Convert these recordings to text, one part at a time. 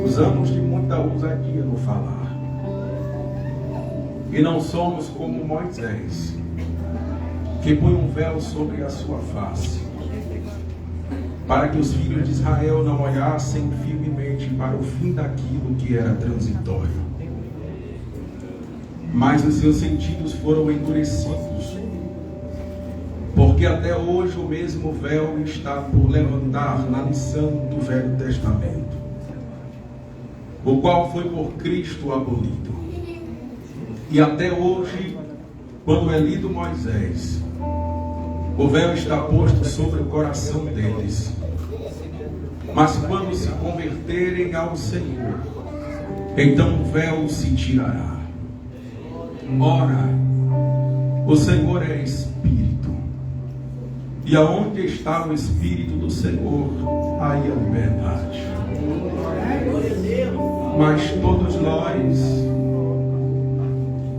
Usamos de muita ousadia no falar. E não somos como Moisés, que põe um véu sobre a sua face, para que os filhos de Israel não olhassem firmemente para o fim daquilo que era transitório. Mas os seus sentidos foram endurecidos, porque até hoje o mesmo véu está por levantar na lição do Velho Testamento, o qual foi por Cristo abolido. E até hoje, quando é lido Moisés, o véu está posto sobre o coração deles. Mas quando se converterem ao Senhor, então o véu se tirará. Ora, o Senhor é Espírito, e aonde está o Espírito do Senhor, aí a liberdade. Mas todos nós,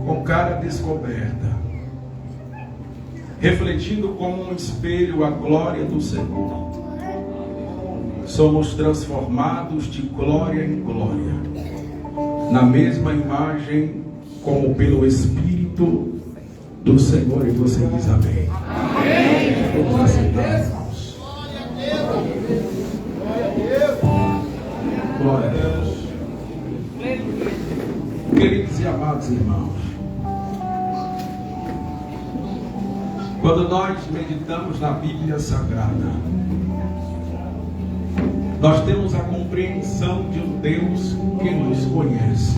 com cara descoberta, refletindo como um espelho a glória do Senhor, somos transformados de glória em glória, na mesma imagem como pelo Espírito do Senhor. E você diz amém. Amém. Vamos aceitar, irmãos. Glória a Deus. Queridos e amados irmãos, quando nós meditamos na Bíblia Sagrada, nós temos a compreensão de um Deus que nos conhece.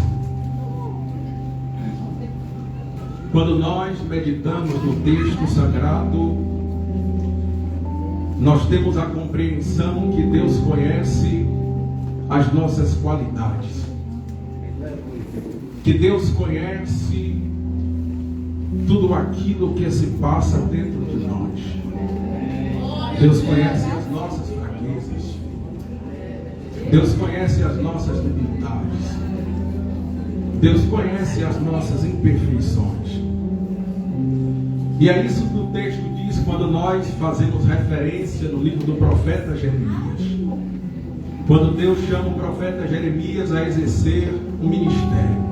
Quando nós meditamos no texto sagrado, nós temos a compreensão que Deus conhece as nossas qualidades, que Deus conhece tudo aquilo que se passa dentro de nós. Deus conhece as nossas fraquezas, Deus conhece as nossas debilidades, Deus conhece as nossas imperfeições. E é isso que o texto diz quando nós fazemos referência no livro do profeta Jeremias. Quando Deus chama o profeta Jeremias a exercer um ministério.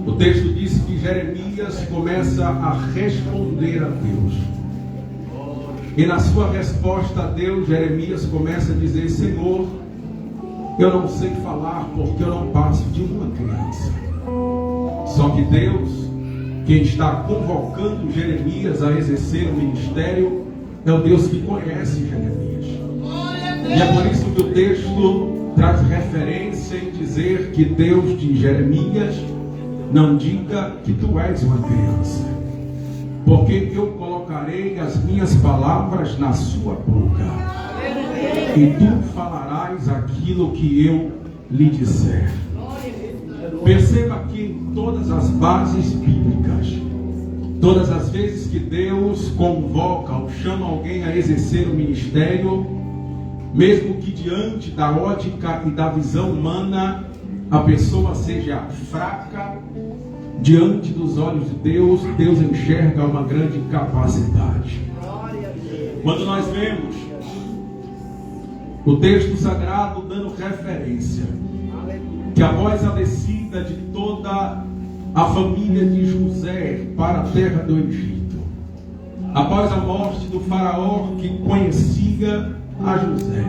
O texto diz que Jeremias começa a responder a Deus. E na sua resposta a Deus, Jeremias começa a dizer: Senhor, eu não sei falar porque eu não passo de uma criança. Só que Deus, quem está convocando Jeremias a exercer o ministério, é o Deus que conhece Jeremias. E é por isso que o texto traz referência em dizer que Deus diz: Jeremias, não diga que tu és uma criança, porque eu colocarei as minhas palavras na sua boca, e tu falarás aquilo que eu lhe disser. Perceba que em todas as bases bíblicas, todas as vezes que Deus convoca ou chama alguém a exercer o ministério, mesmo que diante da ótica e da visão humana a pessoa seja fraca, diante dos olhos de Deus, Deus enxerga uma grande capacidade. Quando nós vemos o texto sagrado dando referência que após a descida de toda a família de José para a terra do Egito, após a morte do faraó que conhecia a José,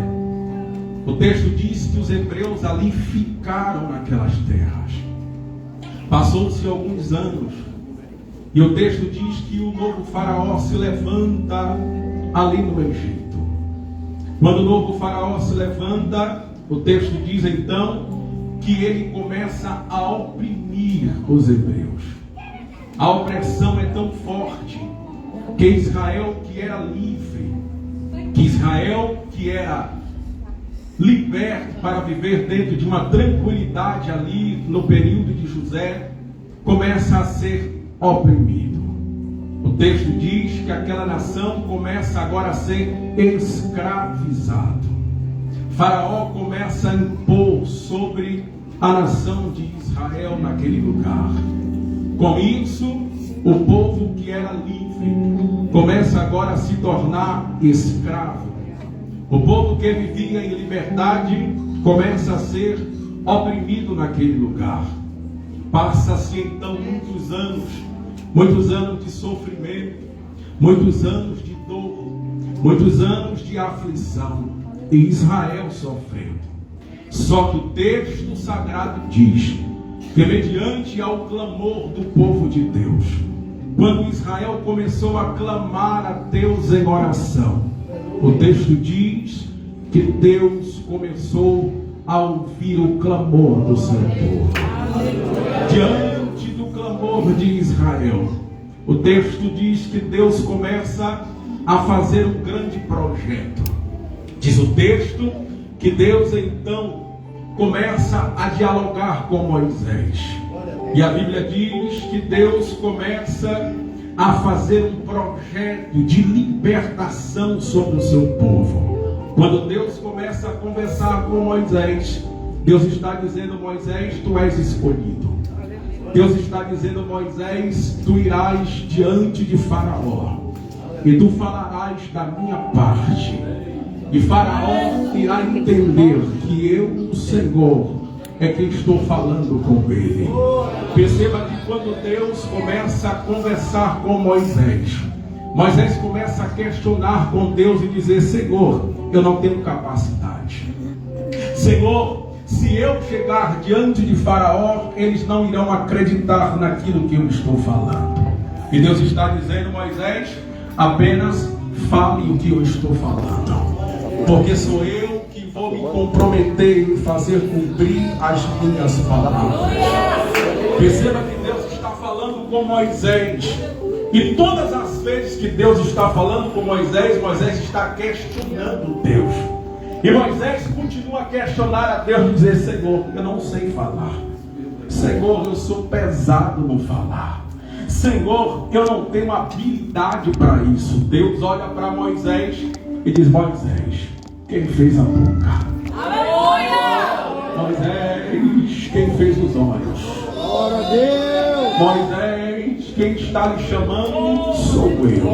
o texto diz que os hebreus ali ficaram naquelas terras. Passou-se alguns anos e o texto diz que o novo faraó se levanta ali no Egito. Quando o novo faraó se levanta, o texto diz então que ele começa a oprimir os hebreus. A opressão é tão forte que Israel, que era livre, que Israel, que era liberto para viver dentro de uma tranquilidade ali no período de José, começa a ser oprimido. O texto diz que aquela nação começa agora a ser escravizado. Faraó começa a impor sobre a nação de Israel naquele lugar. Com isso, o povo que era livre começa agora a se tornar escravo. O povo que vivia em liberdade começa a ser oprimido naquele lugar. Passa-se então muitos anos de sofrimento, muitos anos de dor, muitos anos de aflição, e Israel sofrendo. Só que o texto sagrado diz que, mediante ao clamor do povo de Deus, quando Israel começou a clamar a Deus em oração, o texto diz que Deus começou a ouvir o clamor do seu povo. Diante do clamor de Israel, o texto diz que Deus começa a fazer um grande projeto. Diz o texto que Deus então começa a dialogar com Moisés. E a Bíblia diz que Deus começa a fazer um projeto de libertação sobre o seu povo. Quando Deus começa a conversar com Moisés, Deus está dizendo: Moisés, tu és escolhido. Deus está dizendo: Moisés, tu irás diante de Faraó e tu falarás da minha parte. E Faraó irá entender que eu, o Senhor, é quem estou falando com ele. Perceba que quando Deus começa a conversar com Moisés, Moisés começa a questionar com Deus e dizer: Senhor, eu não tenho capacidade. Senhor, se eu chegar diante de Faraó, eles não irão acreditar naquilo que eu estou falando. E Deus está dizendo: Moisés, apenas fale o que eu estou falando, porque sou eu que vou me comprometer em fazer cumprir as minhas palavras. Perceba que Deus está falando com Moisés. E todas as vezes que Deus está falando com Moisés, Moisés está questionando Deus. E Moisés continua a questionar a Deus e dizer: Senhor, eu não sei falar. Senhor, eu sou pesado no falar. Senhor, eu não tenho habilidade para isso. Deus olha para Moisés e diz: Moisés, quem fez a boca? Aleluia! Moisés, quem fez os olhos? Glória a Deus! Moisés, quem está lhe chamando sou eu.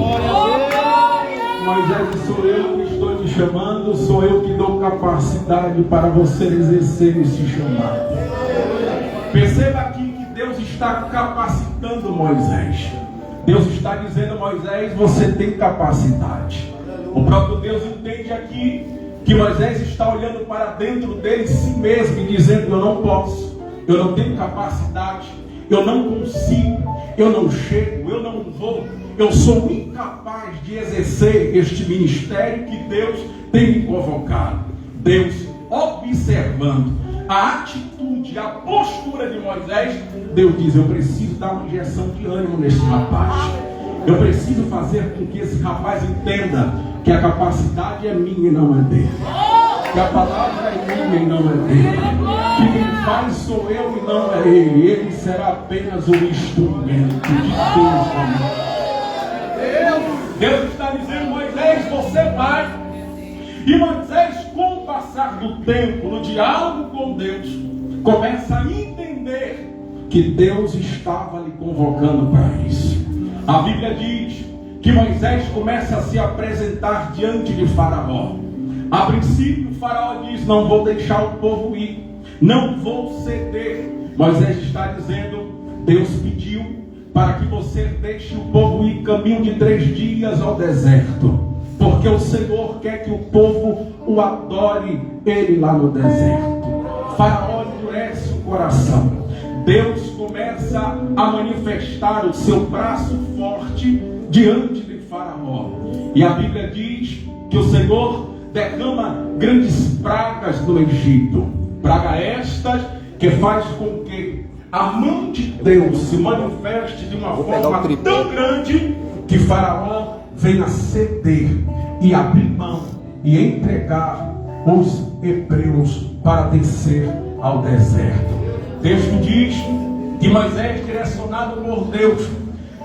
Moisés, sou eu que estou te chamando, sou eu que dou capacidade para você exercer esse chamado. Perceba aqui que Deus está capacitando Moisés. Deus está dizendo: Moisés, você tem capacidade. O próprio Deus entende aqui que Moisés está olhando para dentro dele, si mesmo, e dizendo: eu não posso, eu não tenho capacidade, eu não consigo, eu não chego, eu não vou, eu sou incapaz de exercer este ministério que Deus tem me convocado. Deus, observando a atitude, a postura de Moisés, Deus diz: eu preciso dar uma injeção de ânimo neste rapaz. Eu preciso fazer com que esse rapaz entenda que a capacidade é minha e não é dele. Que a palavra é minha e não é dele. Que quem faz sou eu e não é ele. Ele será apenas um instrumento de Deus. Deus está dizendo: Moisés, você vai. E Moisés, com o passar do tempo, no diálogo com Deus, começa a entender que Deus estava lhe convocando para isso. A Bíblia diz que Moisés começa a se apresentar diante de Faraó. A princípio, o Faraó diz: não vou deixar o povo ir, não vou ceder. Moisés está dizendo: Deus pediu para que você deixe o povo ir caminho de 3 dias ao deserto, porque o Senhor quer que o povo o adore ele lá no deserto. Faraó endurece o coração. Deus começa a manifestar o seu braço forte diante de Faraó. E a Bíblia diz que o Senhor derrama grandes pragas no Egito. Praga estas que faz com que a mão de Deus se manifeste de uma forma tão grande que Faraó venha ceder e abrir mão e entregar os hebreus para descer ao deserto. O texto diz que Moisés, direcionado por Deus,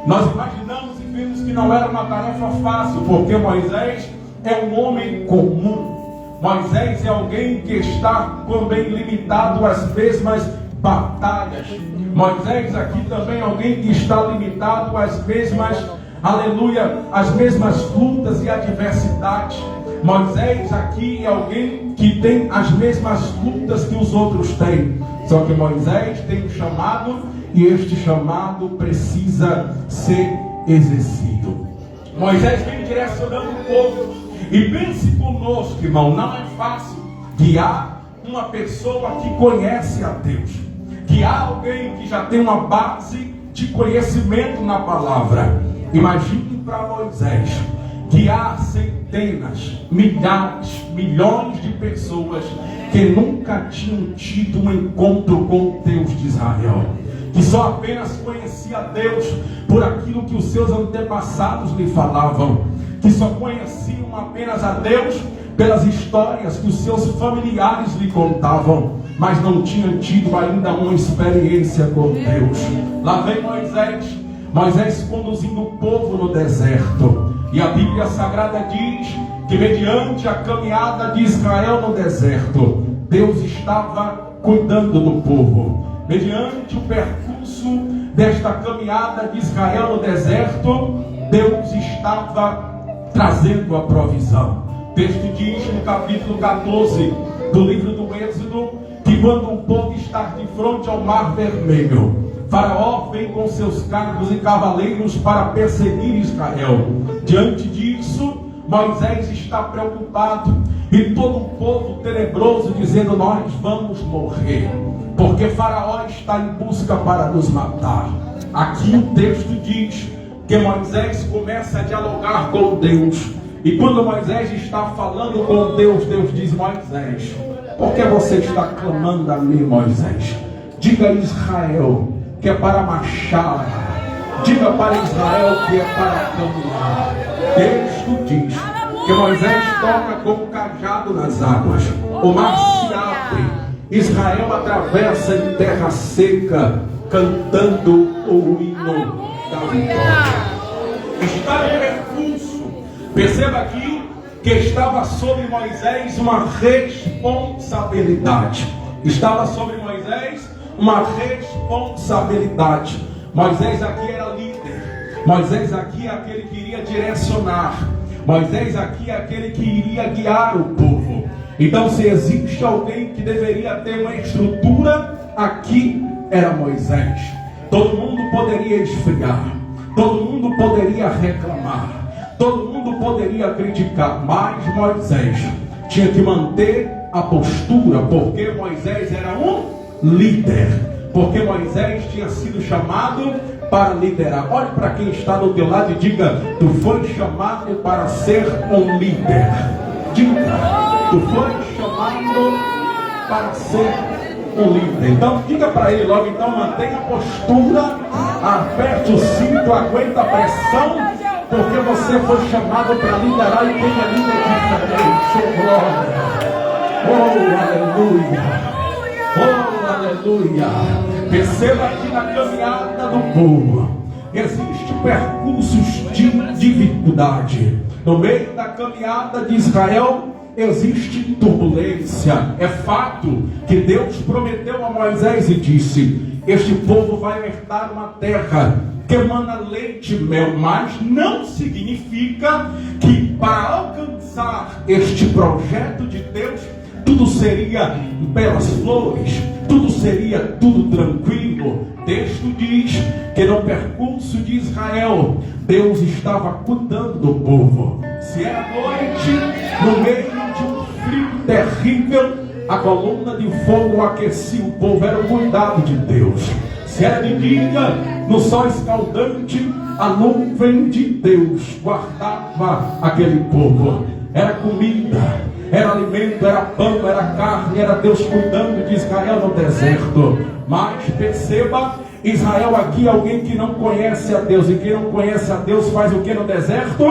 nós imaginamos e vemos que não era uma tarefa fácil, porque Moisés é um homem comum. Moisés é alguém que está também limitado às mesmas batalhas. Moisés aqui também é alguém que está limitado às mesmas, aleluia, às mesmas lutas e adversidades. Moisés aqui é alguém que tem as mesmas lutas que os outros têm. Só que Moisés tem um chamado e este chamado precisa ser exercido. Moisés vem direcionando o povo. E pense conosco, irmão, não é fácil guiar uma pessoa que conhece a Deus. Guiar alguém que já tem uma base de conhecimento na palavra. Imagine para Moisés guiar centenas, milhares, milhões de pessoas que nunca tinham tido um encontro com o Deus de Israel, que só apenas conhecia Deus por aquilo que os seus antepassados lhe falavam, que só conheciam apenas a Deus pelas histórias que os seus familiares lhe contavam, mas não tinham tido ainda uma experiência com Deus. Lá vem Moisés conduzindo o povo no deserto. E a Bíblia Sagrada diz que mediante a caminhada de Israel no deserto, Deus estava cuidando do povo. Mediante o percurso desta caminhada de Israel no deserto, Deus estava trazendo a provisão. O texto diz no capítulo 14 do livro do Êxodo, que quando o povo está de frente ao Mar Vermelho, Faraó vem com seus carros e cavaleiros para perseguir Israel. Diante disso, Moisés está preocupado e todo o povo tenebroso dizendo: nós vamos morrer, porque Faraó está em busca para nos matar. Aqui o texto diz que Moisés começa a dialogar com Deus. E quando Moisés está falando com Deus, Deus diz: Moisés, por que você está clamando a mim, Moisés? Diga a Israel que é para marchar. Diga para Israel que é para caminhar. Texto diz que Moisés toca com o cajado nas águas. O mar se abre. Israel atravessa em terra seca, cantando o hino da vitória. Está em percurso. Perceba aqui que estava sobre Moisés uma responsabilidade. Estava sobre Moisés uma responsabilidade. Moisés aqui era líder. Moisés aqui é aquele que iria direcionar. Moisés aqui é aquele que iria guiar o povo. Então, se existe alguém que deveria ter uma estrutura, aqui era Moisés. Todo mundo poderia esfriar, todo mundo poderia reclamar, todo mundo poderia criticar, mas Moisés tinha que manter a postura, porque Moisés era um líder, porque Moisés tinha sido chamado para liderar. Olhe para quem está do teu lado e diga: tu foi chamado para ser um líder. Diga: tu foi chamado para ser um líder. Então diga para ele logo: então mantenha a postura, aperte o cinto, aguenta a pressão, porque você foi chamado para liderar e tem a líder diferente. Oh, glória! Oh, aleluia! Oh, aleluia! Perceba que na caminhada do povo existem percursos de dificuldade. No meio da caminhada de Israel existe turbulência. É fato que Deus prometeu a Moisés e disse: este povo vai herdar uma terra que emana leite e mel, mas não significa que para alcançar este projeto de Deus tudo seria belas flores, tudo seria tudo tranquilo. O texto diz que no percurso de Israel, Deus estava cuidando do povo. Se era noite, no meio de um frio terrível, a coluna de fogo aquecia o povo, era o cuidado de Deus. Se era de dia, no sol escaldante, a nuvem de Deus guardava aquele povo. Era comida, era alimento, era pão, era carne, era Deus cuidando de Israel no deserto. Mas perceba, Israel aqui é alguém que não conhece a Deus. E quem não conhece a Deus faz o que no deserto?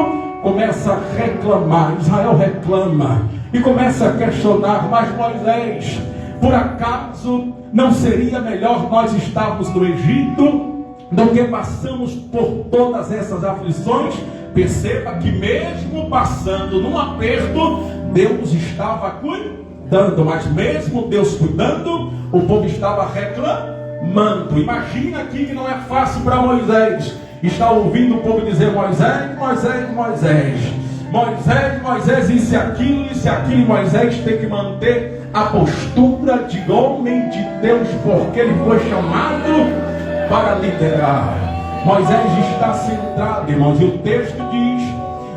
Começa a reclamar. Israel reclama e começa a questionar: mas Moisés, por acaso não seria melhor nós estarmos no Egito do que passamos por todas essas aflições? Perceba que mesmo passando num aperto, Deus estava cuidando. Mas mesmo Deus cuidando, o povo estava reclamando. Imagina aqui que não é fácil para Moisés estar ouvindo o povo dizer: Moisés, Moisés, Moisés, Moisés, isso e aquilo, Moisés tem que manter a postura de homem de Deus, porque ele foi chamado para liderar. Moisés está centrado, irmãos, e o texto diz,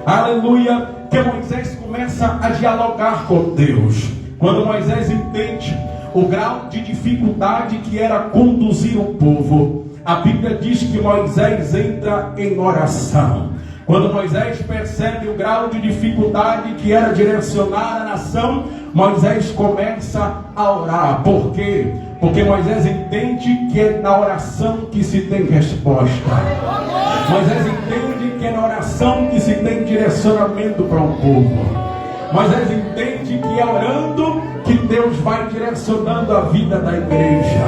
aleluia, que Moisés começa a dialogar com Deus. Quando Moisés entende o grau de dificuldade que era conduzir o povo, a Bíblia diz que Moisés entra em oração. Quando Moisés percebe o grau de dificuldade que era direcionar a nação, Moisés começa a orar. Por quê? Porque Moisés entende que é na oração que se tem resposta. Moisés entende que é na oração que se tem direcionamento para o povo. Moisés entende que é orando que Deus vai direcionando a vida da igreja.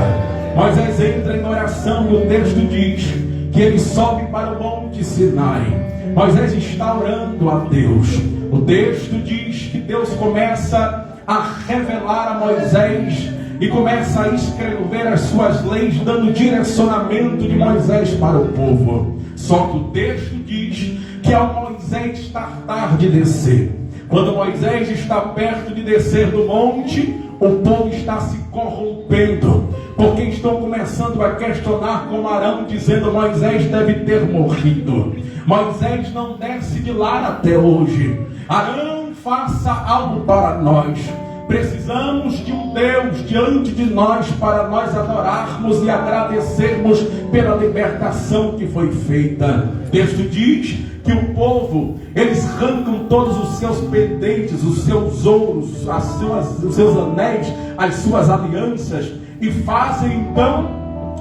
Moisés entra em oração e o texto diz que ele sobe para o monte Sinai. Moisés está orando a Deus. O texto diz que Deus começa a revelar a Moisés e começa a escrever as suas leis, dando direcionamento de Moisés para o povo. Só que o texto diz que ao Moisés tardar de descer, quando Moisés está perto de descer do monte, o povo está se corrompendo, porque estão começando a questionar com Arão, dizendo: Moisés deve ter morrido, Moisés não desce de lá até hoje. Arão, faça algo para nós. Precisamos de um Deus diante de nós para nós adorarmos e agradecermos pela libertação que foi feita. O texto diz que o povo, eles arrancam todos os seus pendentes, os seus ouros, os seus anéis, as suas alianças, e fazem então,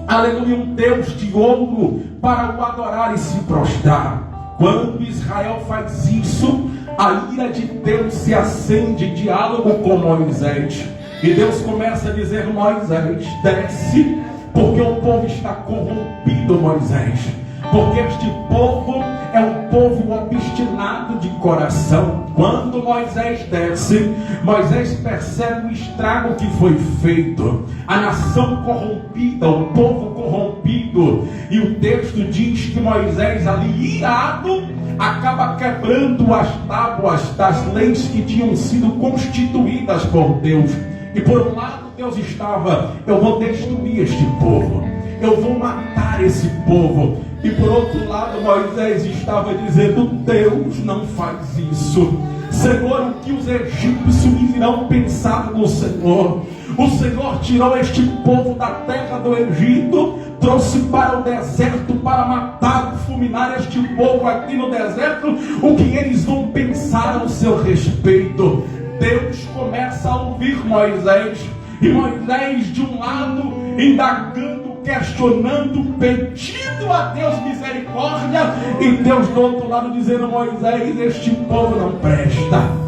aleluia, um Deus de ouro para o adorar e se prostrar. Quando Israel faz isso, a ira de Deus se acende em diálogo com Moisés. E Deus começa a dizer: Moisés, desce, porque o povo está corrompido, Moisés. Porque este povo é um povo obstinado de coração. Quando Moisés desce, Moisés percebe o estrago que foi feito. A nação corrompida, o povo corrompido. E o texto diz que Moisés, ali irado, acaba quebrando as tábuas das leis que tinham sido constituídas por Deus. E por um lado Deus estava: eu vou destruir este povo, eu vou matar esse povo. E por outro lado Moisés estava dizendo: Deus, não faz isso. Senhor, o que os egípcios irão pensar no Senhor? O Senhor tirou este povo da terra do Egito, trouxe para o deserto para matar, fulminar este povo aqui no deserto. O que eles vão pensar ao seu respeito? Deus começa a ouvir Moisés, e Moisés de um lado indagando, questionando, pedindo a Deus misericórdia, e Deus do outro lado dizendo: Moisés, este povo não presta.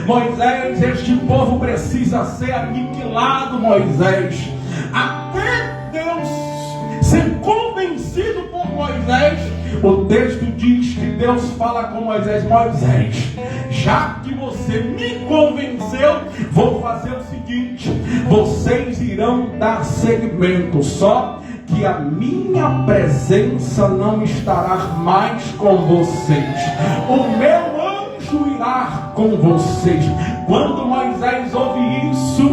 Moisés, este povo precisa ser aniquilado, Moisés. Até Deus ser convencido por Moisés, o texto diz que Deus fala com Moisés: Moisés, já que você me convenceu, vou fazer o seguinte: vocês irão dar seguimento, só que a minha presença não estará mais com vocês. O meu anjo irá com vocês. Quando Moisés ouve isso,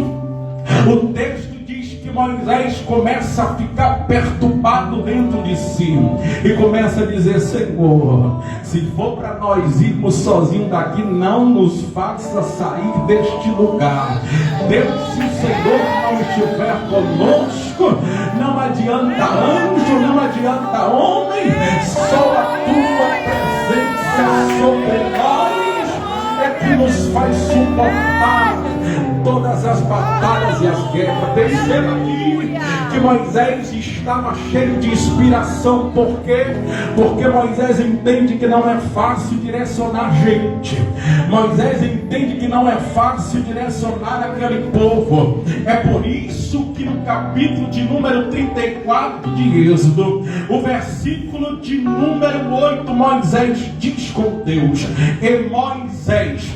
o texto diz que Moisés começa a ficar perturbado dentro de si e começa a dizer: Senhor, se for para nós irmos sozinhos daqui, não nos faça sair deste lugar. Deus, se o Senhor não estiver conosco, não adianta anjo, não adianta homem, só a tua presença sobre nós é que nos faz suportar todas as batalhas e as guerras. Perceba aqui que Moisés estava cheio de inspiração. Por quê? Porque Moisés entende que não é fácil direcionar gente. Moisés entende que não é fácil direcionar aquele povo. É por isso que no capítulo de número 34 de Êxodo, o versículo de número 8, Moisés diz com Deus: e Moisés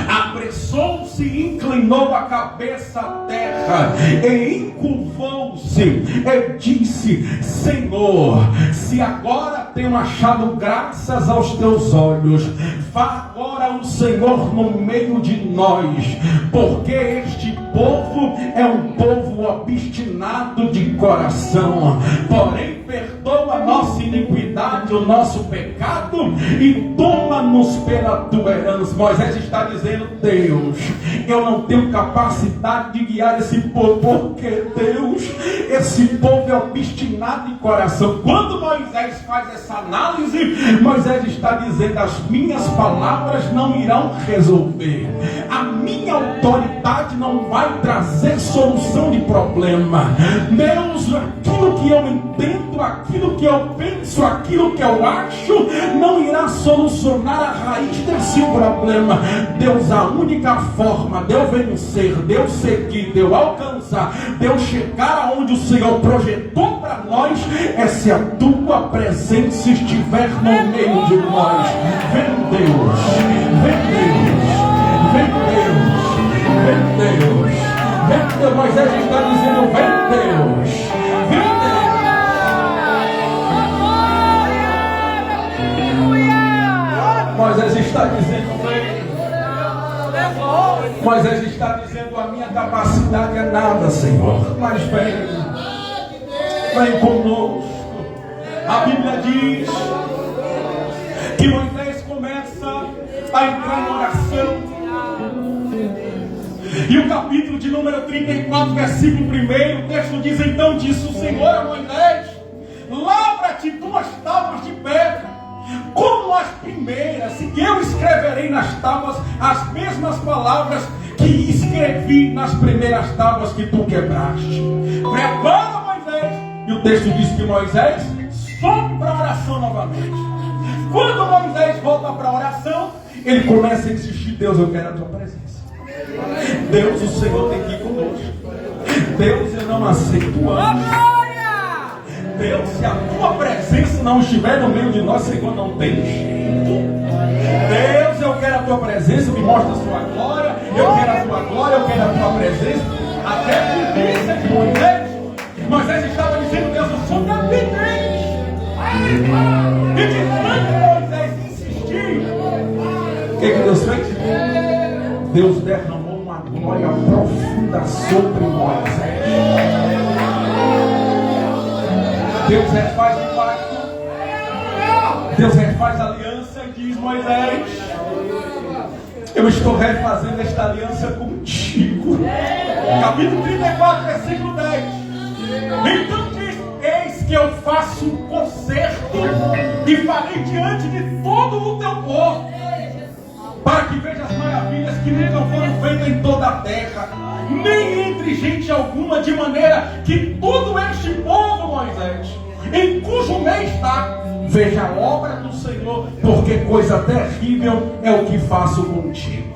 apressou-se e inclinou a cabeça à terra e encurvou-se e disse: Senhor, se agora tenho achado graças aos teus olhos, vá agora o Senhor no meio de nós, porque este povo é um povo obstinado de coração, porém perdoa a nossa iniquidade, o nosso pecado, e toma-nos pela tua herança. Moisés está dizendo: Deus, eu não tenho capacidade de guiar esse povo, porque Deus, esse povo é obstinado de coração. Quando Moisés faz essa análise, Moisés está dizendo: as minhas palavras não irão resolver, a minha autoridade não vai trazer solução de problema. Deus, aquilo que eu entendo, aquilo que eu penso, aquilo que eu acho, não irá solucionar a raiz desse problema. Deus, a única forma de eu vencer, de eu seguir, de eu alcançar, de eu chegar aonde o Senhor projetou para nós, é se a tua presença estiver no meio de nós. Vem Deus, vem Deus, vem Deus, vem Deus, vem Deus. Moisés está dizendo: vem Deus, vem Deus. Moisés está dizendo: vem. Moisés está dizendo: a minha capacidade é nada, Senhor, mas vem conosco. A Bíblia diz que Moisés começa a entrar em oração. E o capítulo de número 34, versículo 1, o texto diz: então disse o Senhor a Moisés: lavra-te 2 tábuas de pedra, como as primeiras, e eu escreverei nas tábuas as mesmas palavras que escrevi nas primeiras tábuas que tu quebraste. Prepara, Moisés. E o texto diz que Moisés sobe para a oração novamente. Quando Moisés volta para a oração, ele começa a insistir: Deus, eu quero a tua presença. Deus, o Senhor tem que ir conosco. Deus, eu não aceito anjo. Deus, se a tua presença não estiver no meio de nós, Senhor, não tem jeito. Deus, eu quero a tua presença, me mostra a sua glória. Eu quero a tua glória, eu quero a tua presença. Até a presença de Moisés. Moisés estava dizendo: Deus, eu sou dependente. E de tanto Moisés insistir, o que Deus fez? Deus derramou uma glória profunda sobre Moisés. Deus refaz o pacto, Deus refaz a aliança, e diz: Moisés, eu estou refazendo esta aliança contigo. Capítulo 34, versículo 10. Então diz: eis que eu faço um concerto e farei diante de todo o teu povo, para que veja as maravilhas que nunca foram feitas em toda a terra, nem entre gente alguma, de maneira que todo este povo, Moisés, em cujo meio está, veja a obra do Senhor, porque coisa terrível é o que faço contigo.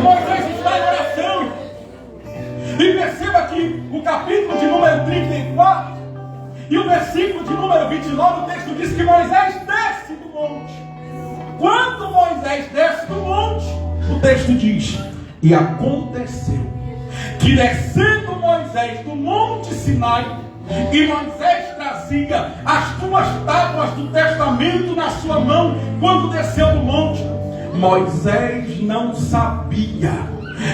Moisés está em oração, e perceba que o capítulo de número 34 e o versículo de número 29, o texto diz que Moisés desce do monte. Quando Moisés desce do monte, o texto diz: e aconteceu que, descendo Moisés do monte Sinai, e Moisés trazia as 2 tábuas do testamento na sua mão, quando desceu do monte, Moisés não sabia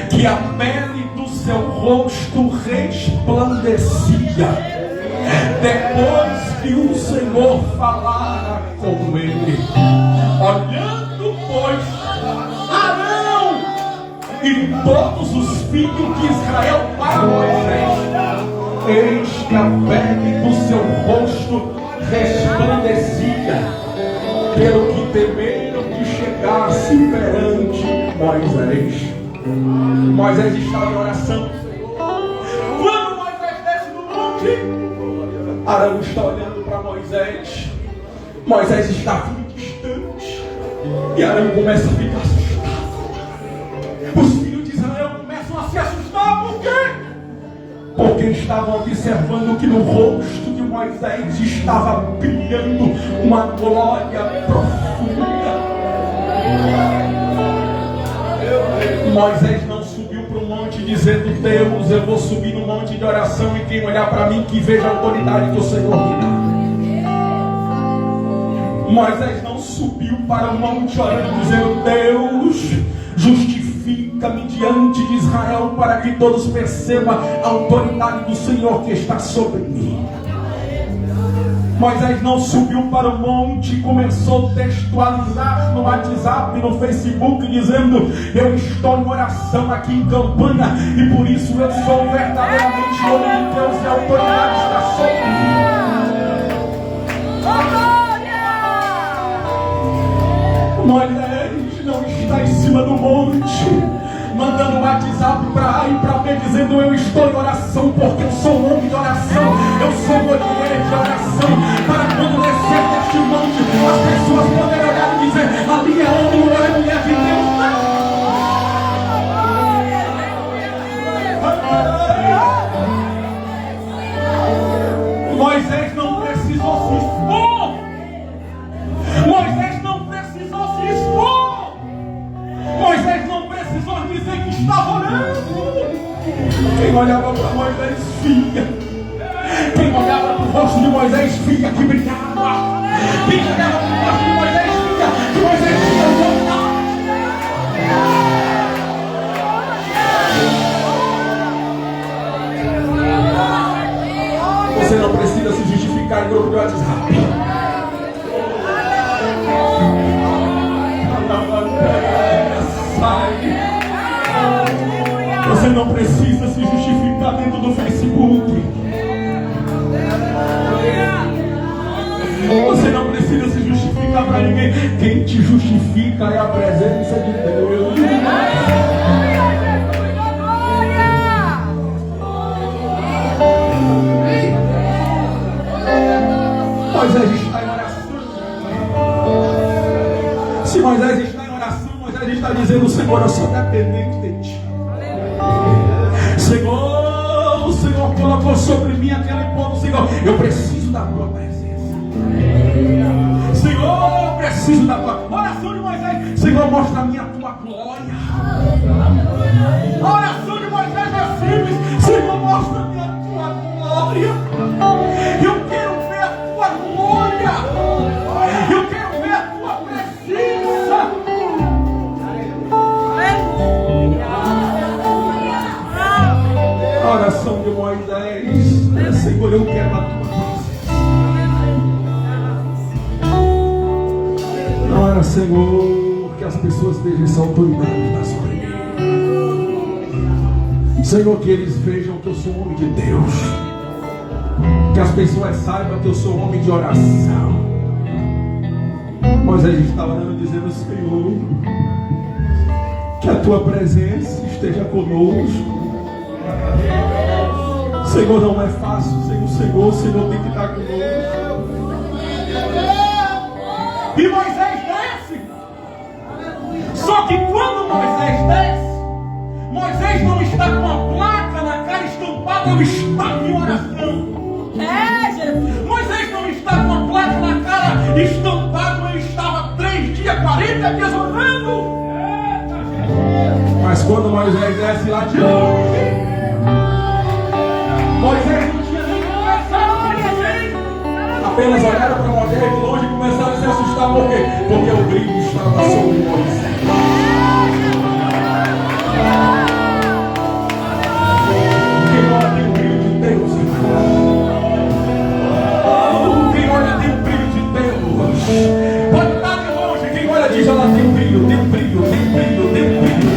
que a pele do seu rosto resplandecia, depois que o Senhor falara com ele. Olhando, pois, Arão e todos os filhos de Israel para Moisés, eis que a pele do seu rosto resplandecia, pelo que temeram que chegasse perante Moisés. Moisés estava em oração. Quando Moisés desce do monte, Arão está olhando para Moisés. Moisés está muito distante, e Arão começa a ficar assustado. Os filhos de Israel começam a se assustar. Por quê? Porque estavam observando que no rosto de Moisés estava brilhando uma glória profunda. Moisés não subiu para o monte dizendo: Deus, eu vou subir no monte de oração, e quem olhar para mim que veja a autoridade que o Senhor me dá. Moisés não subiu para o monte orando, dizendo: Deus, justifica-me diante de Israel, para que todos percebam a autoridade do Senhor que está sobre mim. Moisés não subiu para o monte e começou a textualizar no WhatsApp, no Facebook, dizendo: eu estou em oração aqui em campanha e por isso eu sou verdadeiramente homem de Deus e a autoridade está sobre mim. Moisés não está em cima do monte mandando um WhatsApp para A e para B dizendo: eu estou em oração porque eu sou um homem de oração, eu sou mulher de oração, para quando descer deste monte as pessoas poderem olhar e dizer: ali é homem ou é mulher de Deus. Moisés não precisou se expor. Moisés não precisou se expor. Moisés não precisou dizer que estava orando. Quem olhava para Moisés via. Quem olhava para o rosto de Moisés via que brilhava. Quem olhava para o rosto de Moisés via que Moisés tinha vontade. Você não precisa se justificar em grupo de WhatsApp. Você não precisa se justificar dentro do Facebook. Você não precisa se justificar para ninguém. Quem te justifica é a presença de Deus. Moisés está em oração. Se Moisés está em oração, Moisés está dizendo: Senhor, eu sou dependente de ti. Senhor, o Senhor colocou sobre mim aquele povo. Senhor, eu preciso da tua presença. Senhor, eu preciso da tua oração de Moisés. Senhor, mostra a minha tua glória. A oração de Moisés é simples. Senhor, mostra a minha tua glória. Eu quero ver a tua glória. Eu quero ver a tua presença. A oração de Moisés é: Senhor, eu quero a tua presença. Não era: Senhor, que as pessoas vejam essa autoridade da sobre mim. Senhor, que eles vejam que eu sou homem de Deus. Que as pessoas saibam que eu sou homem de oração. Moisés está orando dizendo: Senhor, que a tua presença esteja conosco. Senhor, não é fácil sem o Senhor. O Senhor tem que estar conosco. E Moisés desce. Só que quando Moisés desce, Moisés não está com uma placa na cara estampada: eu estava em oração. Moisés não está com uma placa na cara estampada: eu estava 3 dias, 40 dias orando. Mas quando Moisés desce lá de longe, Moisés não tinha nem conversado com ninguém. Apenas olharam para Moisés de longe e começaram a se assustar. Por quê? Porque o brilho estava sobre Moisés. Quem olha tem o brilho de Deus, irmão. Quem olha tem o brilho de Deus. Pode estar de longe. Quem olha diz: ela tem brilho, tem brilho, tem brilho, tem brilho, tem brilho,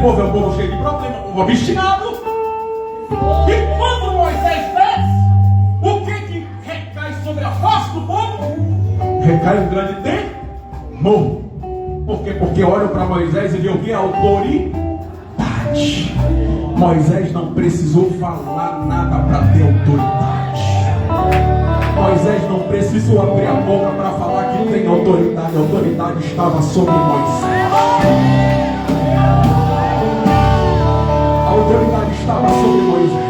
povo é um povo cheio de problema, um povo obstinado. E quando Moisés desce, o que recai sobre a face do povo? Recai um grande temor. Por quê? Porque olham para Moisés e viram que a autoridade. Moisés não precisou falar nada para ter autoridade. Moisés não precisou abrir a boca para falar que tem autoridade. A autoridade estava sobre Moisés. A autoridade estava sobre Moisés.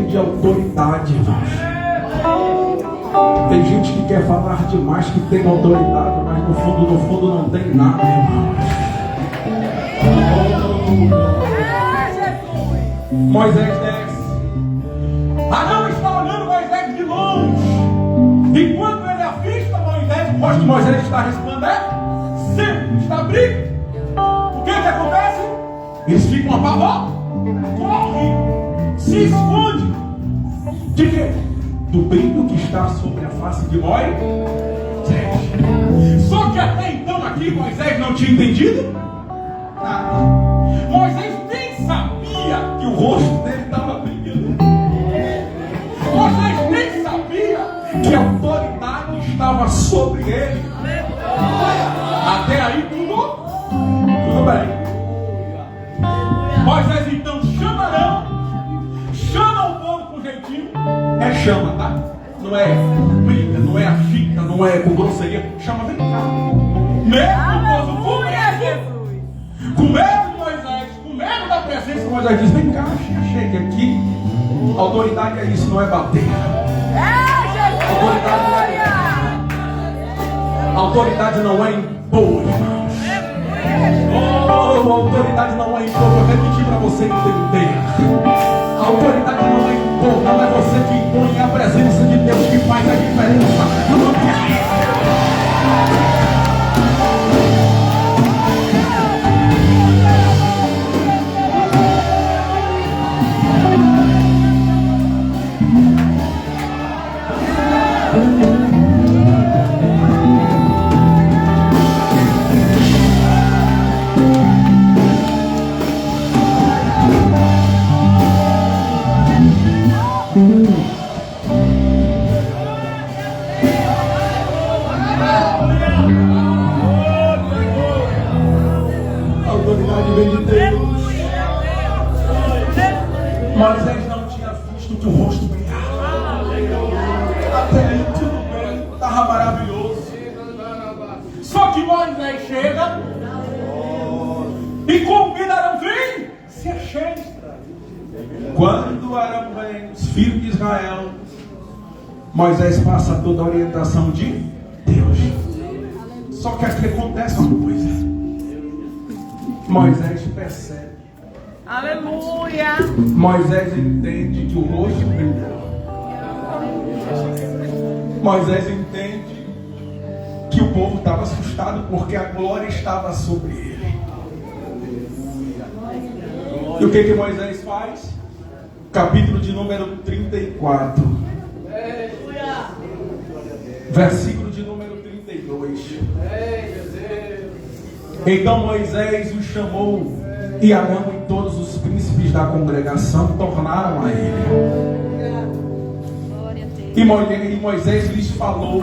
de autoridade, irmãos. Tem gente que quer falar demais que tem autoridade, mas no fundo não tem nada, irmãos. Moisés desce. Arão está olhando Moisés de longe. E quando ele avista Moisés, o rosto de Moisés está resplandecendo, está abrindo. O que acontece? Eles ficam apavorados, correm, se escondem. De quê? Do brilho que está sobre a face de Moisés. Só que até então aqui Moisés não tinha entendido nada. Moisés nem sabia que o rosto dele estava brilhando. Moisés nem sabia que a autoridade estava sobre ele. Até aí tudo bem. Moisés então chama Arão, chama o povo com jeitinho. É chama, tá? Não é briga, não é agita, não é com grosseria. Chama, vem cá. Mesmo o povo com medo de Moisés, com medo da presença de Moisés, diz: vem cá, chega aqui. Autoridade é isso, não é bater. Autoridade não é impor, irmãos. Autoridade não é impor. Vou repetir para você entender. A autoridade não é impor, não é você que impõe, é a presença de Deus que faz a diferença. A autoridade vem de Deus. Moisés não tinha visto que o rosto brilhava. Até aí tudo bem, estava maravilhoso. Só que Moisés chega e convida Arão: vem, se achegue. Quando Arão vem, os filhos de Israel, Moisés passa toda a orientação de Deus. Só que aqui acontece uma coisa. Moisés percebe. Aleluia. Moisés entende que o rosto brilhou. Moisés entende que o povo estava assustado porque a glória estava sobre ele. E o que Moisés faz? Capítulo de número 34. Versículo de número 32. Então Moisés o chamou, e Arão e todos os príncipes da congregação tornaram a ele. E Moisés lhes falou.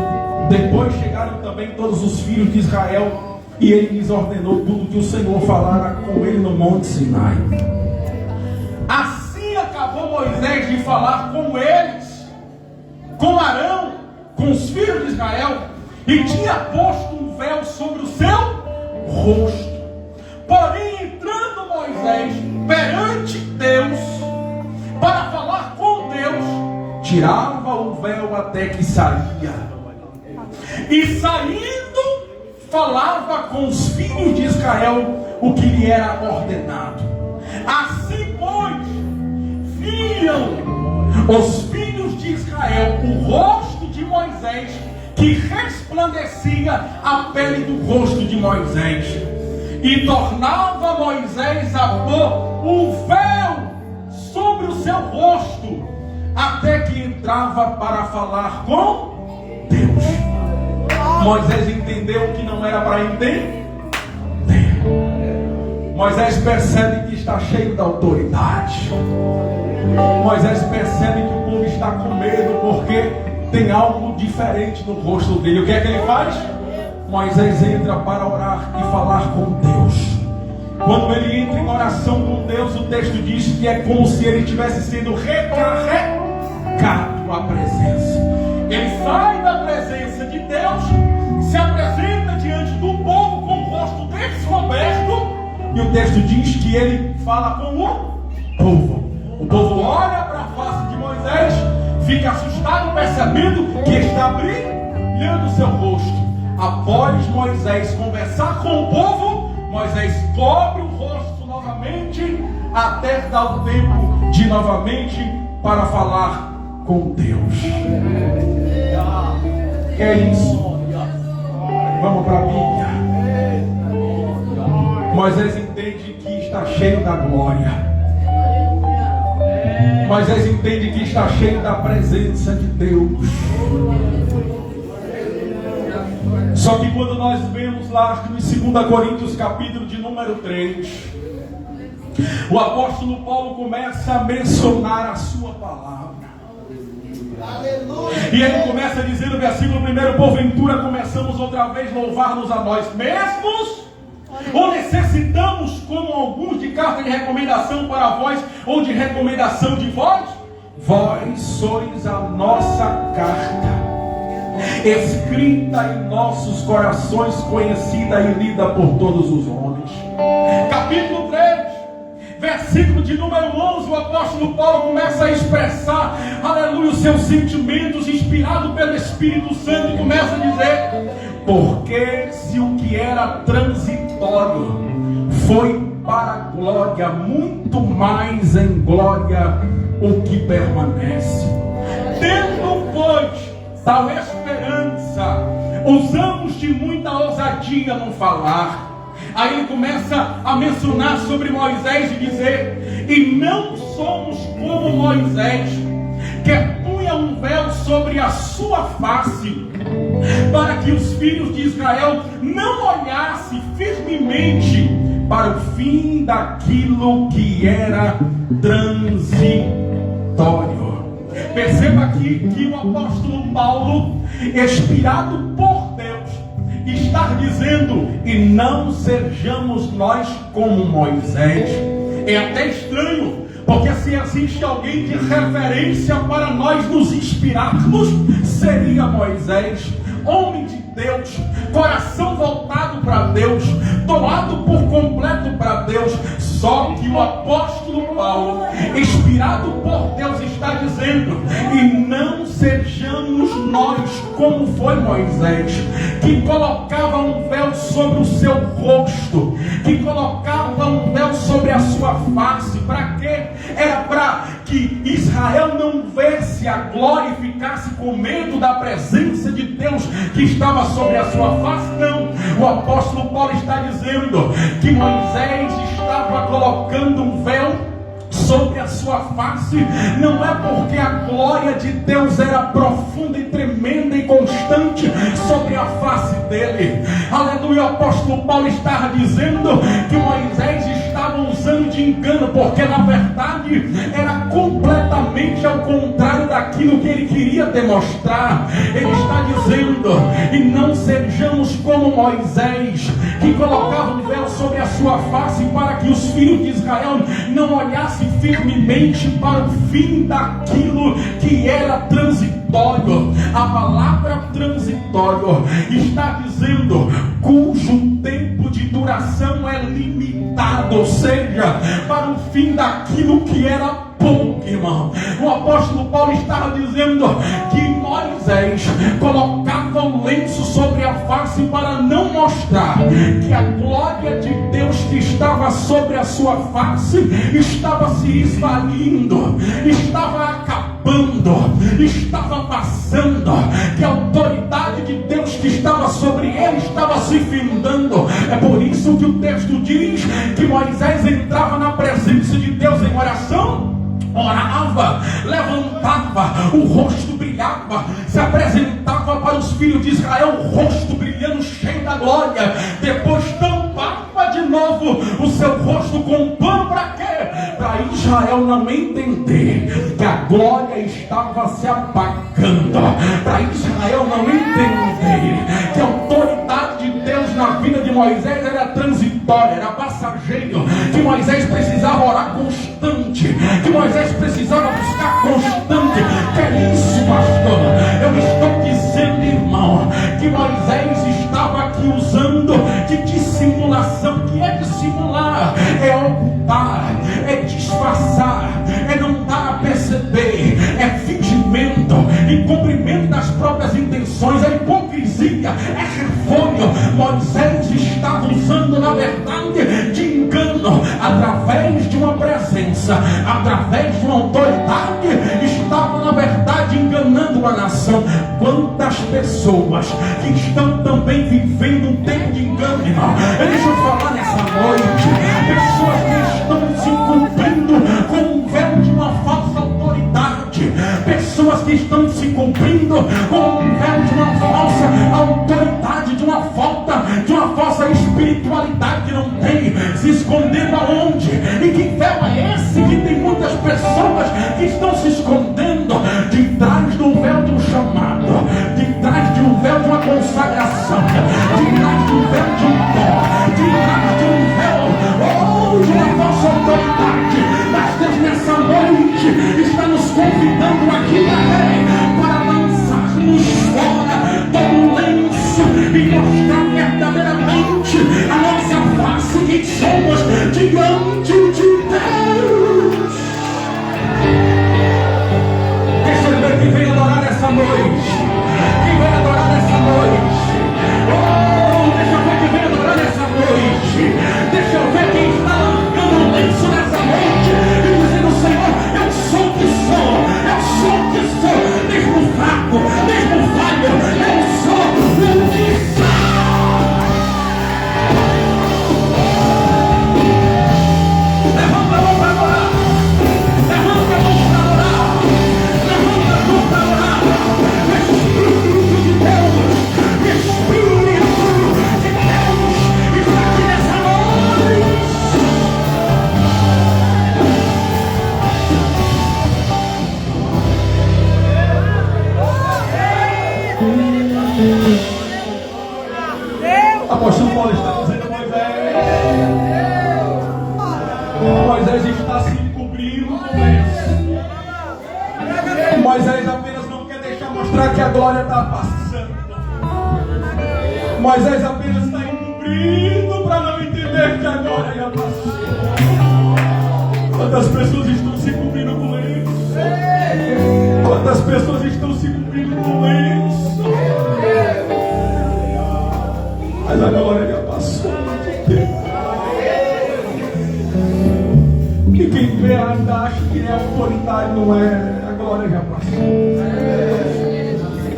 Depois chegaram também todos os filhos de Israel, e ele lhes ordenou tudo que o Senhor falara com ele no monte Sinai. Assim acabou Moisés de falar com eles, com Arão, com os filhos de Israel, e tinha posto um véu sobre o seu rosto. Porém, entrando Moisés perante Deus para falar com Deus, tirava o véu até que saía, e saindo falava com os filhos de Israel o que lhe era ordenado. Assim, pois, viam os filhos de Israel o rosto de Moisés, que resplandecia a pele do rosto de Moisés, e tornava Moisés a pôr um véu sobre o seu rosto, até que entrava para falar com Deus. Moisés entendeu que não era para entender. Moisés percebe que está cheio da autoridade. Moisés percebe que o povo está com medo porque tem algo diferente no rosto dele. O que é que ele faz? Moisés entra para orar e falar com Deus. Quando ele entra em oração com Deus, o texto diz que é como se ele tivesse sido recarregado à presença. Ele sai da presença de Deus, se apresenta diante do povo com o rosto descoberto, e o texto diz que ele fala com o povo. O povo olha para a face de Moisés fica assustado percebendo que está brilhando o seu rosto. Após Moisés conversar com o povo, Moisés cobre o rosto novamente, até dar o tempo de novamente para falar com Deus. É isso. Vamos para a Bíblia. Moisés entende que está cheio da glória. Moisés entende que está cheio da presença de Deus. Só que quando nós vemos lá em 2 Coríntios capítulo de número 3, o apóstolo Paulo começa a mencionar a sua palavra. E ele começa a dizer no versículo 1: porventura começamos outra vez louvar-nos a nós mesmos? Ou necessitamos, como alguns, de carta de recomendação para vós, ou de recomendação de vós? Vós sois a nossa carta, escrita em nossos corações, conhecida e lida por todos os homens. Capítulo 3, versículo de número 11, o apóstolo Paulo começa a expressar, aleluia, os seus sentimentos, inspirado pelo Espírito Santo, e começa a dizer: porque se o que era transitório foi para a glória, muito mais em glória o que permanece. Tendo, pois, tal esperança, usamos de muita ousadia no falar. Aí ele começa a mencionar sobre Moisés e dizer: e não somos como Moisés, que punha um véu sobre a sua face, para que os filhos de Israel não olhassem firmemente para o fim daquilo que era transitório. Perceba aqui que o apóstolo Paulo, inspirado por Deus, está dizendo: e não sejamos nós como Moisés. É até estranho, porque se existe alguém de referência para nós nos inspirarmos, seria Moisés. Homem de Deus, coração voltado para Deus, doado por completo para Deus. Só que o apóstolo Paulo, inspirado por Deus, está dizendo: e não sejamos nós como foi Moisés, que colocava um véu sobre o seu rosto, que colocava um véu sobre a sua face. Para quê? Era para que Israel não vesse a glória e ficasse com medo da presença de Deus que estava sobre a sua face. Não, o apóstolo Paulo está dizendo que Moisés estava colocando um véu sobre a sua face, não é porque a glória de Deus era profunda e tremenda e constante sobre a face dele. Aleluia, o apóstolo Paulo estava dizendo que Moisés estava usando de engano, porque na verdade era completamente ao contrário daquilo que ele queria demonstrar. Ele está dizendo: e não sejamos como Moisés, que colocava um véu sobre a sua face para que os filhos de Israel não olhassem firmemente para o fim daquilo que era transitório. A palavra transitório está dizendo cujo tempo de duração é limitado, ou seja, para o fim daquilo que era pouco, irmão. O apóstolo Paulo estava dizendo que Moisés colocava um lenço sobre a face para não mostrar que a glória de Deus que estava sobre a sua face estava se esvaindo, estava acabando, estava passando, que a autoridade de Deus que estava sobre ele estava se findando. É por isso que o texto diz que Moisés entrava na presença de Deus em oração, orava, levantava, o rosto brilhava, se apresentava para os filhos de Israel, o rosto brilhando, cheio da glória. Depois tampava de novo o seu rosto com um pano. Para quê? Para Israel não entender que a glória estava se apagando, para Israel não entender que a autoridade de Deus na vida de Moisés era transitória, era passageiro, que Moisés precisava orar constante, que Moisés precisava buscar constante. Que é isso, pastor? Eu estou dizendo, irmão, que Moisés estava aqui usando de dissimulação. Que é dissimular? É ocultar, é disfarçar, é não dar a perceber, é fingimento, em cumprimento das próprias intenções. A hipocrisia é refúgio. Moisés estava usando, na verdade, de engano, através de uma presença, através de uma autoridade, estava, na verdade, enganando a nação. Quantas pessoas que estão também vivendo um tempo de engano, irmão? Deixa eu falar nessa noite. Pessoas que estão se cumprindo com o véu de uma falsa autoridade. Pessoas que estão se cumprindo com o véu de uma falsa autoridade, de uma falsa espiritualidade que não tem, se escondendo aonde? E que véu é esse que tem muitas pessoas que estão se escondendo de trás do véu de um chamado, de trás de um véu de uma consagração, de trás do véu de um dom, de trás de um véu de uma falsa autoridade. Mas Deus nessa noite está nos convidando aqui para lançarmos fora todo lenço e mostrar verdadeiramente a nossa face, que somos diante de Deus. Deixa eu ver quem vem adorar essa noite. Quem vem adorar essa noite? Oh, deixa eu ver quem vem adorar essa noite. Deixa eu ver quem está largando o lenço nessa noite e dizendo: Senhor, eu sou o que sou, eu sou o que sou, mesmo fraco, mesmo falho, eu sou o que sou. Levanta a mão para adorar. Levanta a mão para adorar. Levanta a mão para adorar. Espírito de Deus. Espírito de Deus está aqui nessa noite. Apóstolo Paulo está dizendo a Moisés está se encobrindo com isso. Moisés apenas não quer deixar mostrar que a glória está passando. Moisés apenas está encobrindo para não entender que a glória ia passar. Quantas pessoas estão se cobrindo com isso? Quantas pessoas estão se cobrindo com isso? Mas a glória já passou. E quem vê ainda acha que é autoridade, não é. A glória já passou.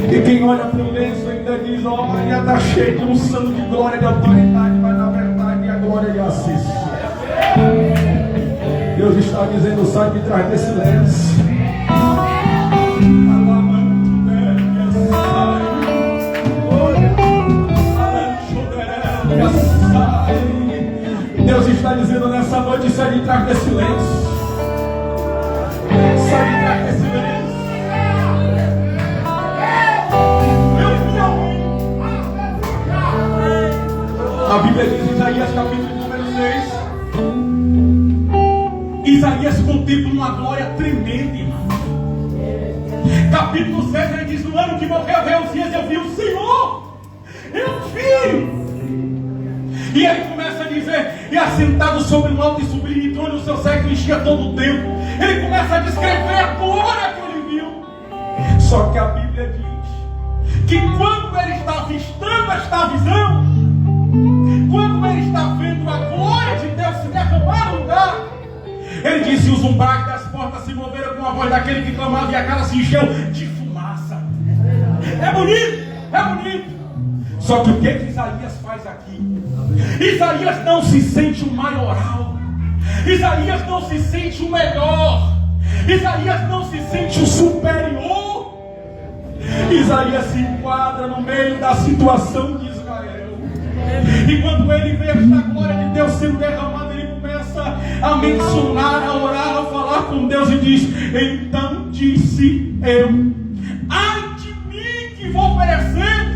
E quem olha para o lenço ainda diz: olha, está cheio de unção de glória, de autoridade, mas na verdade a glória já assiste. Deus está dizendo: sai de trás desse lenço. Deus está dizendo nessa noite: sai de trás desse lenço. Sai de trás desse lenço. A Bíblia diz em Isaías capítulo número 6. Isaías contempla uma glória tremenda, irmão. Capítulo 7 ele diz: no ano que morreu Reusias, eu vi o Senhor. Eu vi. E ele começa a dizer: e assentado sobre um alto e sublime trono, o seu século enchia todo o tempo. Ele começa a descrever a glória que ele viu. Só que a Bíblia diz que quando ele está avistando esta visão, quando ele está vendo a glória de Deus se derramar no lugar, ele disse: os umbrais das portas se moveram com a voz daquele que clamava, e a casa se encheu de fumaça. É bonito, é bonito. Só que o que Isaías faz aqui? Isaías não se sente o maioral. Isaías não se sente o melhor. Isaías não se sente o superior. Isaías se enquadra no meio da situação de Israel. E quando ele vê esta glória de Deus sendo derramada, ele começa a mencionar, a orar, a falar com Deus e diz: então disse eu: ai de mim que vou perecer,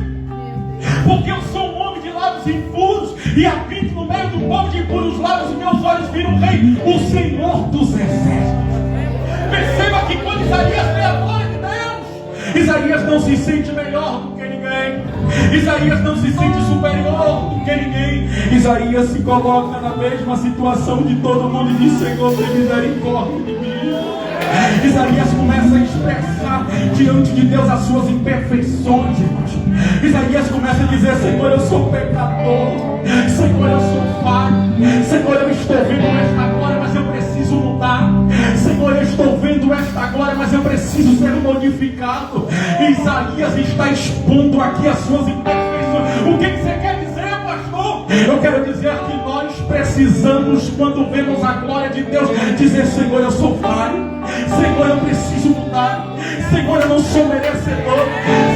porque eu sou um homem de lábios impuros e habito no meio do povo de impuros lábios, e meus olhos viram o Rei, o Senhor dos Exércitos. Perceba que quando Isaías vê a glória de Deus, Isaías não se sente melhor do que ninguém. Isaías não se sente superior do que ninguém. Isaías se coloca na mesma situação de todo mundo e diz: Senhor, tem misericórdia de mim. Isaías começa a expressar colocar diante de Deus as suas imperfeições, irmãos. Isaías começa a dizer: Senhor, eu sou pecador, Senhor, eu sou falho, Senhor, eu estou vendo esta glória, mas eu preciso mudar. Senhor, eu estou vendo esta glória, mas eu preciso ser modificado. Isaías está expondo aqui as suas imperfeições. O que você quer dizer, pastor? Eu quero dizer que nós precisamos, quando vemos a glória de Deus, dizer: Senhor, eu sou falho, Senhor, eu preciso mudar, Senhor, eu não sou merecedor,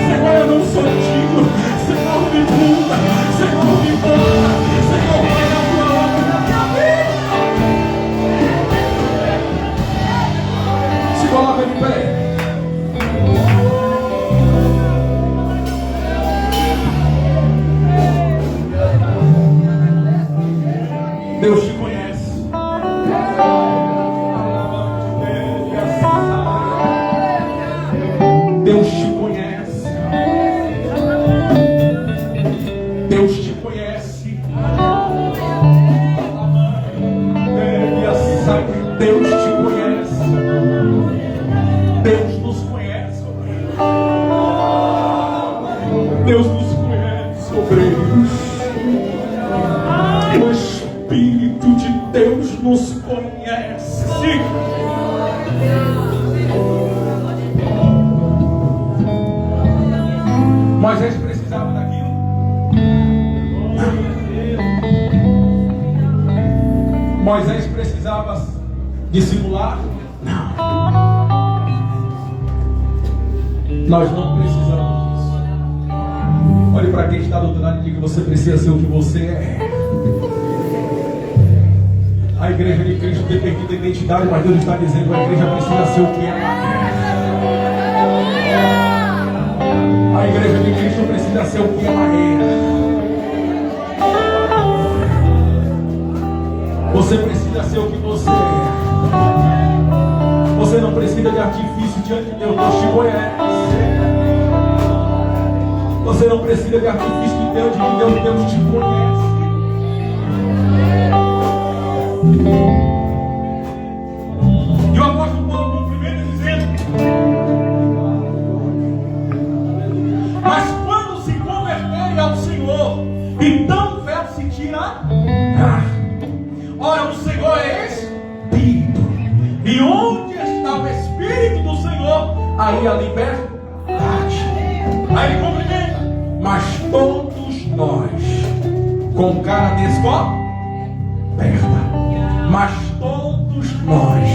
Senhor, eu não sou digno, Senhor, me muda, Senhor, me muda, Senhor, vai na tua obra na minha vida. Se coloca de pé. Deus te conhece. Deus te conhece. Deus te conhece. Deus te conhece. Deus nos conhece. Deus nos conhece, obreiros. O Espírito de Deus nos conhece. Moisés precisava daquilo? Moisés precisava dissimular? Não. Nós não precisamos disso. Olhe para quem está do outro lado e diga: você precisa ser o que você é. A igreja de Cristo depende da identidade, mas Deus está dizendo: a igreja precisa ser o que ela é. A igreja de Cristo precisa ser o que ela é. Você precisa ser o que você é. Você não precisa de artifício diante de Deus. Deus te conhece. Você não precisa de artifício de Deus, Deus te conhece. E o apóstolo Paulo cumprimenta dizendo: mas quando se converterem ao Senhor, então o véu se tira. Ora, o Senhor é Espírito, e onde está o Espírito do Senhor, aí a liberdade. Aí ele cumprimenta: mas todos nós, com cara descoberta, mas todos nós,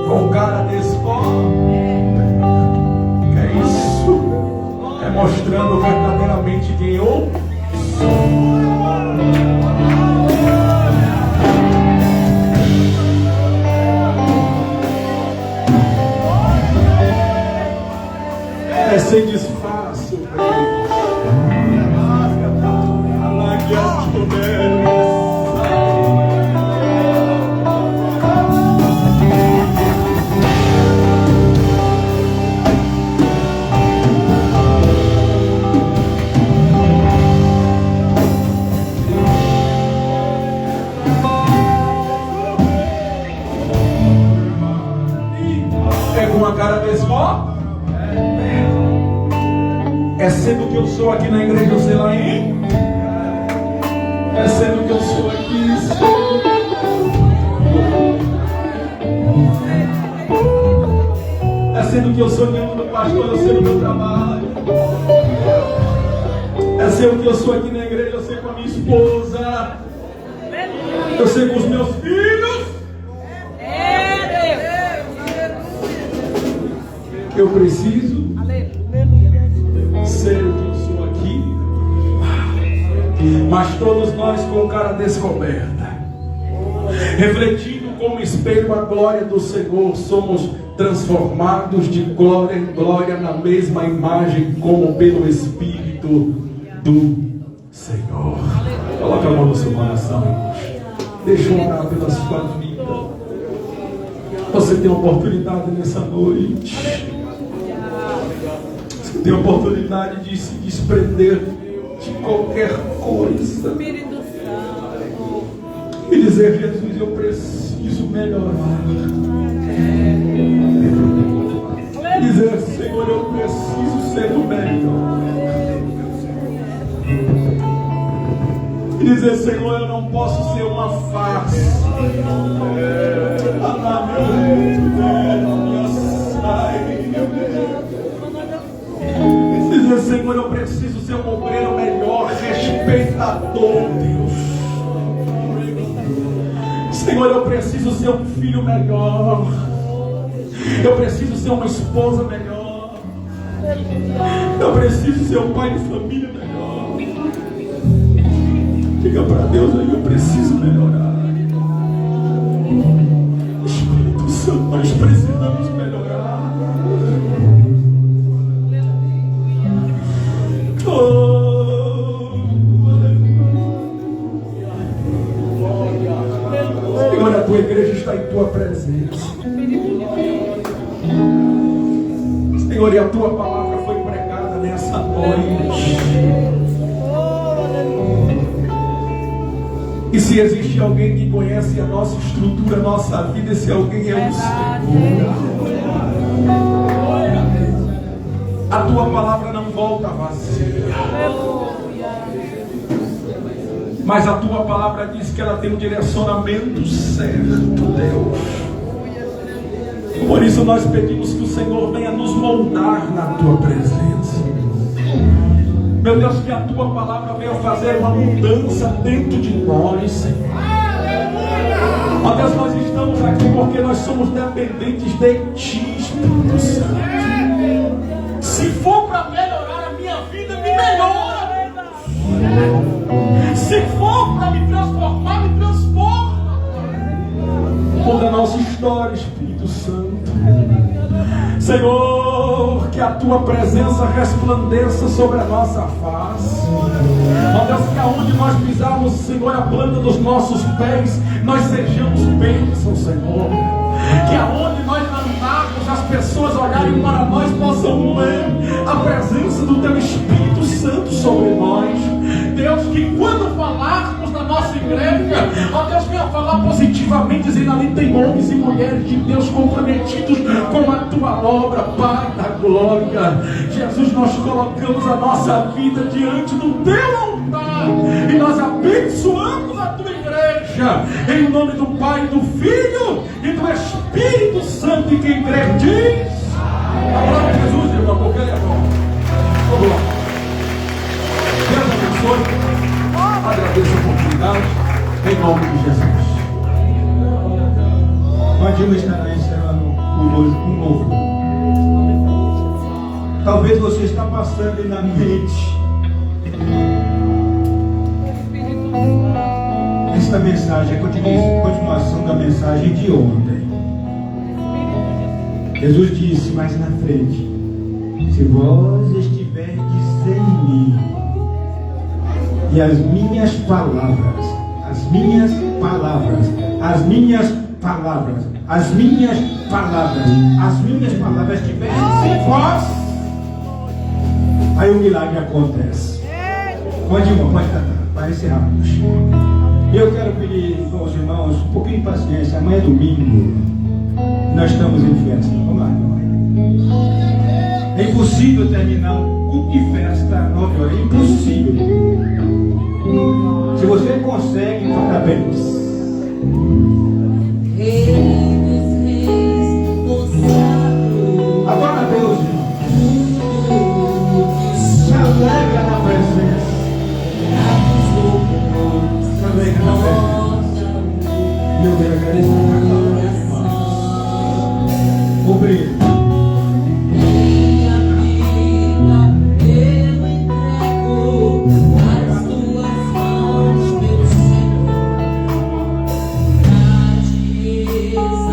com cara descoberta, que é isso? É mostrando verdadeiramente quem eu sou. É sem disfarce, é com a cara descoberta. É sendo o que eu sou aqui na igreja, eu sei lá, hein? É sendo o que eu sou aqui. É sendo o que eu sou diante do pastor, eu sei no meu trabalho. É sendo o que eu sou aqui na igreja, eu sei com a minha esposa. Eu sei com os meus filhos. Eu preciso ser o que eu sou aqui. Mas todos nós com cara descoberta, refletindo como espelho a glória do Senhor, somos transformados de glória em glória na mesma imagem, como pelo Espírito do Senhor. Coloca a mão no seu coração, irmãos. Deixa eu orar pela sua vida. Você tem oportunidade nessa noite. Você tem oportunidade de se desprender de qualquer coisa e dizer: Jesus, eu preciso melhorar. E dizer: Senhor, eu preciso ser o melhor. E dizer, Senhor, eu não posso ser uma farsa. Dizer, Senhor, eu preciso ser um obreiro melhor, respeitador, Deus. Senhor, eu preciso ser um filho melhor. Eu preciso ser uma esposa melhor. Eu preciso ser um pai de família melhor. Diga para Deus aí, eu preciso melhorar. Espírito Santo, nós precisamos melhorar. Senhor, a tua igreja está em tua presença. Senhor, e a tua palavra foi pregada nessa noite. E se existe alguém que conhece a nossa estrutura, a nossa vida, esse alguém é o Senhor. A tua palavra não volta vazia. Mas a tua palavra diz que ela tem um direcionamento certo, Deus. Por isso nós pedimos que o Senhor venha nos moldar na tua presença. Meu Deus, que a tua palavra venha fazer uma mudança dentro de nós, Senhor. Ó Deus, nós estamos aqui porque nós somos dependentes de ti, Espírito Santo. Se for para melhorar a minha vida, me melhora. Se for para me transformar, me transforma. Muda a nossa história, Espírito Santo. Senhor, que a tua presença resplandeça sobre a nossa face. Ó Deus, que aonde nós pisarmos, Senhor, a planta dos nossos pés, nós sejamos bênçãos, Senhor. Que aonde nós andarmos, as pessoas olharem para nós, possam ver a presença do teu Espírito Santo sobre nós. Deus, que quando falarmos na nossa igreja, ó Deus, venha falar positivamente, dizendo, ali tem homens e mulheres de Deus comprometidos com a tua obra, Pai da glória. Jesus, nós colocamos a nossa vida diante do teu altar e nós abençoamos a tua igreja, em nome do Pai, do Filho e do Espírito Santo. E quem crê diz a glória de Jesus, irmão, porque ele é bom. Vamos lá. Deus abençoe. Agradeço a oportunidade, em nome de Jesus. Pode estar encerrando um novo. Talvez você está passando aí na mente esta mensagem, a continuação da mensagem de ontem. Jesus disse mais na frente: se vós estiverdes em mim, e as minhas palavras estiverem em vós, aí o milagre acontece. Pode cantar, para encerrarmos. Eu quero pedir aos irmãos um pouquinho de paciência. Amanhã é domingo, nós estamos em festa. Vamos lá. É impossível terminar um culto de festa às 9 horas. É impossível. Se você consegue, parabéns. Agora Deus, se alega na presença. Se alega na presença. Eu quero agradecer a cada um dos irmãos. Obrigado. Is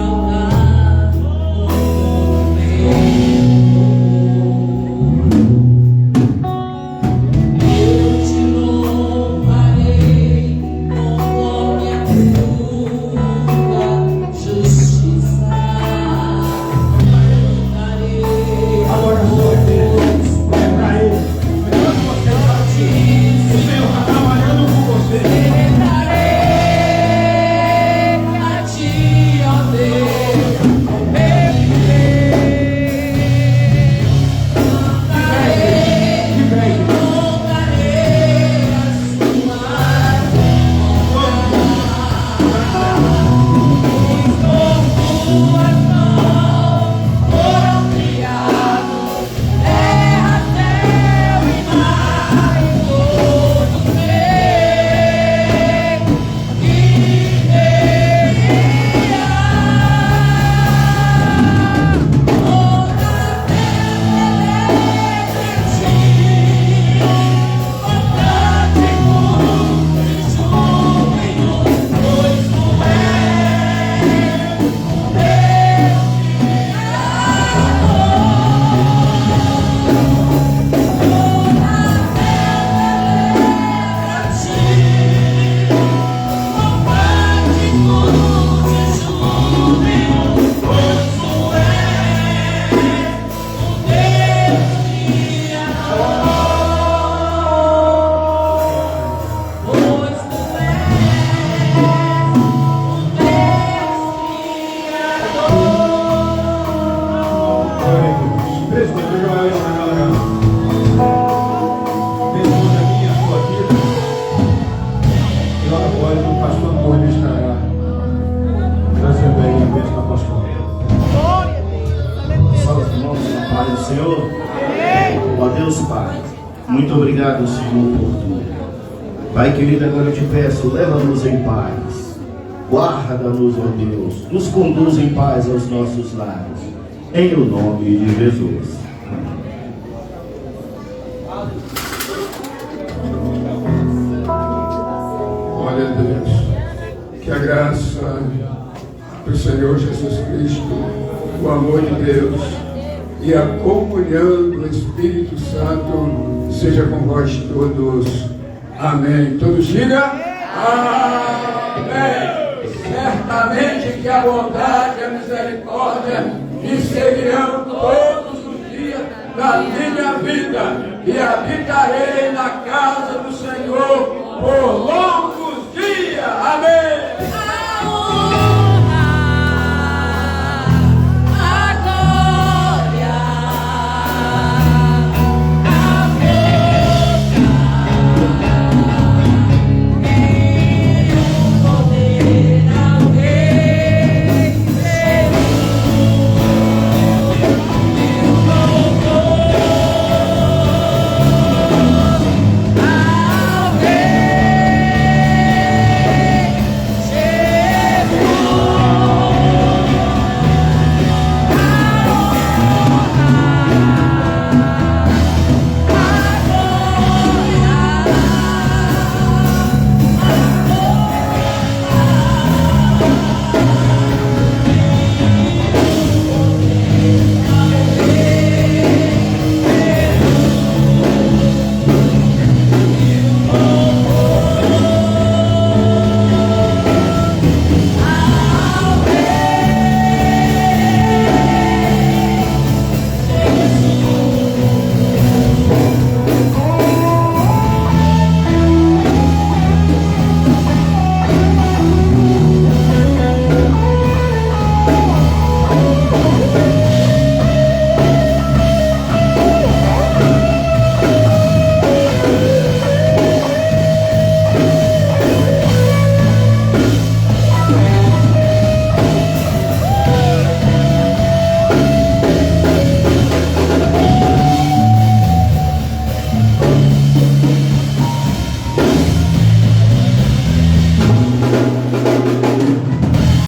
Ó Deus Pai, muito obrigado, Senhor, por tudo. Pai querido, agora eu te peço, leva-nos em paz. Guarda-nos, ó Deus. Nos conduz em paz aos nossos lares. Em o nome de Jesus. Glória a Deus. Que a graça do Senhor Jesus Cristo, o amor de Deus e a comunhão do Espírito Santo seja com vós todos. Amém. Todos digam amém. Certamente que a bondade e a misericórdia me seguirão todos os dias da minha vida e habitarei na casa do Senhor por longo